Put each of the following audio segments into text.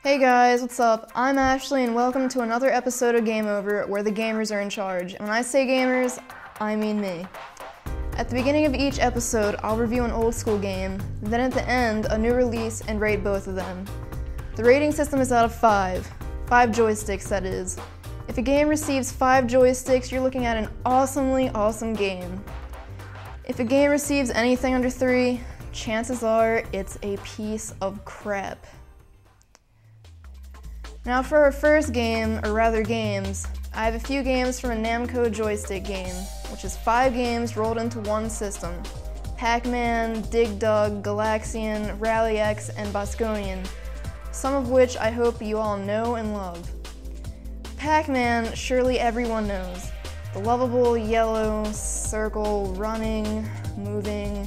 Hey guys, what's up? I'm Ashley and welcome to another episode of Game Over where the gamers are in charge. And when I say gamers, I mean me. At the beginning of each episode, I'll review an old school game, then at the end, a new release and rate both of them. The rating system is out of 5. 5 joysticks, that is. If a game receives 5 joysticks, you're looking at an awesomely awesome game. If a game receives anything under 3, chances are it's a piece of crap. Now for our first game, or rather games, I have a few games from a Namco joystick game, which is 5 games rolled into one system. Pac-Man, Dig Dug, Galaxian, Rally X, and Bosconian, some of which I hope you all know and love. Pac-Man, surely everyone knows. The lovable yellow circle running, moving,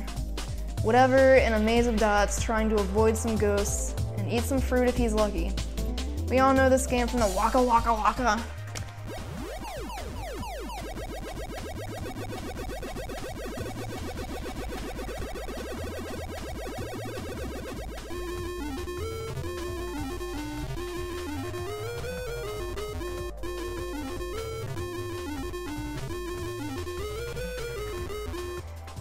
whatever in a maze of dots trying to avoid some ghosts and eat some fruit if he's lucky. We all know this game from the Waka Waka Waka.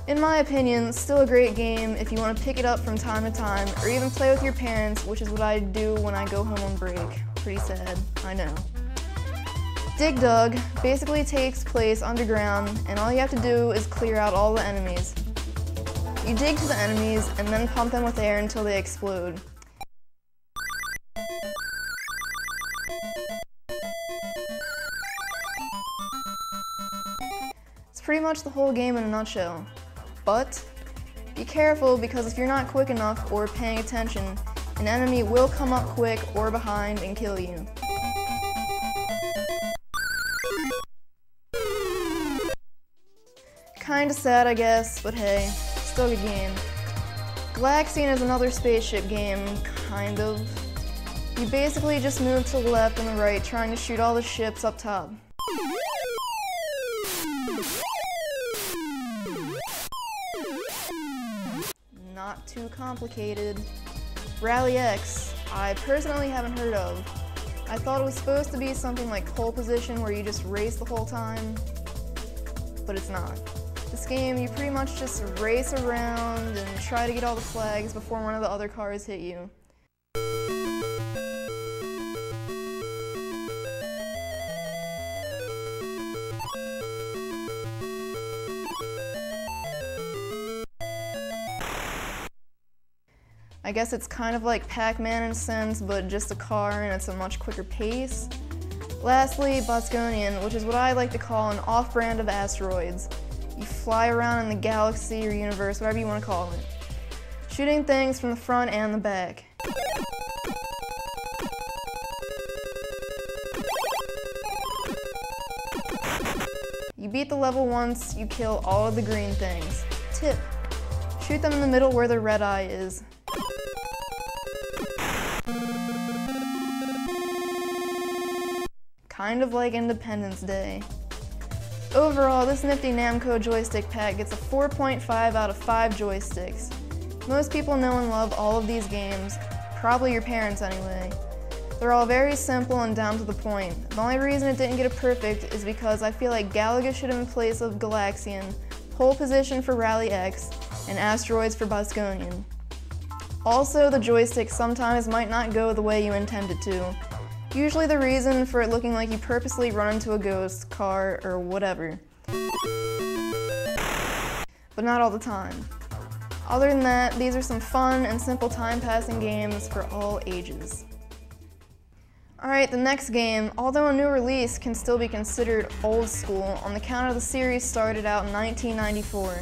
In my opinion, still a great game if you want to pick it up from time to time, or even play with your parents, which is what I do when I go home on break. Pretty sad, I know. Dig Dug basically takes place underground, and all you have to do is clear out all the enemies. You dig to the enemies, and then pump them with air until they explode. It's pretty much the whole game in a nutshell. But be careful, because if you're not quick enough or paying attention, an enemy will come up quick or behind and kill you. Kinda sad, I guess, but hey, still a good game. Galaxian is another spaceship game, kind of. You basically just move to the left and the right, trying to shoot all the ships up top. Not too complicated. Rally X, I personally haven't heard of. I thought it was supposed to be something like pole position where you just race the whole time, but it's not. This game, you pretty much just race around and try to get all the flags before one of the other cars hit you. I guess it's kind of like Pac-Man in a sense, but just a car and it's a much quicker pace. Lastly, Bosconian, which is what I like to call an off-brand of asteroids. You fly around in the galaxy or universe, whatever you want to call it, shooting things from the front and the back. You beat the level once you kill all of the green things. Tip: shoot them in the middle where the red eye is. Kind of like Independence Day. Overall, this nifty Namco joystick pack gets a 4.5 out of 5 joysticks. Most people know and love all of these games, probably your parents anyway. They're all very simple and down to the point. The only reason it didn't get a perfect is because I feel like Galaga should have in place of Galaxian, pole position for Rally X, and asteroids for Bosconian. Also, the joystick sometimes might not go the way you intended to. Usually the reason for it looking like you purposely run into a ghost, car, or whatever. But not all the time. Other than that, these are some fun and simple time-passing games for all ages. Alright, the next game, although a new release, can still be considered old school on the count of the series started out in 1994.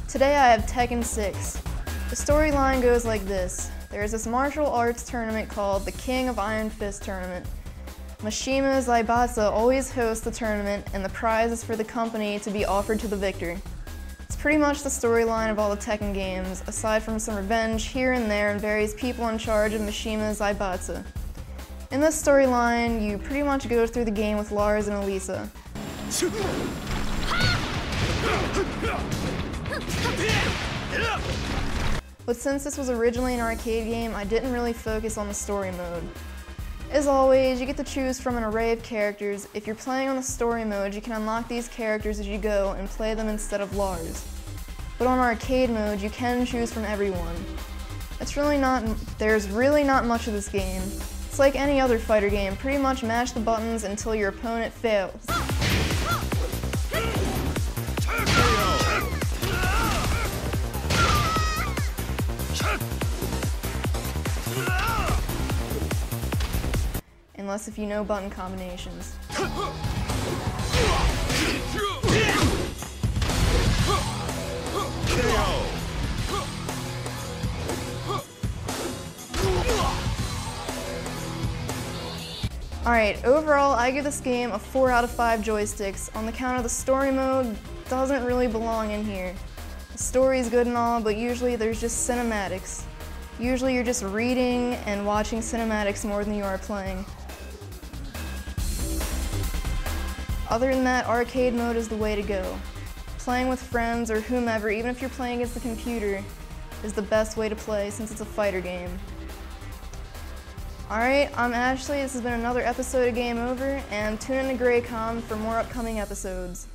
Today I have Tekken 6. The storyline goes like this. There is this martial arts tournament called the King of Iron Fist Tournament. Mishima Zaibatsu always hosts the tournament, and the prize is for the company to be offered to the victor. It's pretty much the storyline of all the Tekken games, aside from some revenge here and there and various people in charge of Mishima Zaibatsu. In this storyline, you pretty much go through the game with Lars and Elisa. But since this was originally an arcade game, I didn't really focus on the story mode. As always, you get to choose from an array of characters. If you're playing on the story mode, you can unlock these characters as you go and play them instead of Lars. But on arcade mode, you can choose from everyone. There's really not much of this game. It's like any other fighter game, pretty much mash the buttons until your opponent fails. Unless if you know button combinations. Alright, overall I give this game a 4 out of 5 joysticks on the count of the story mode doesn't really belong in here. The story's good and all, but usually there's just cinematics. Usually you're just reading and watching cinematics more than you are playing. Other than that, arcade mode is the way to go. Playing with friends or whomever, even if you're playing against the computer, is the best way to play since it's a fighter game. Alright, I'm Ashley, this has been another episode of Game Over, and tune in to Graycom for more upcoming episodes.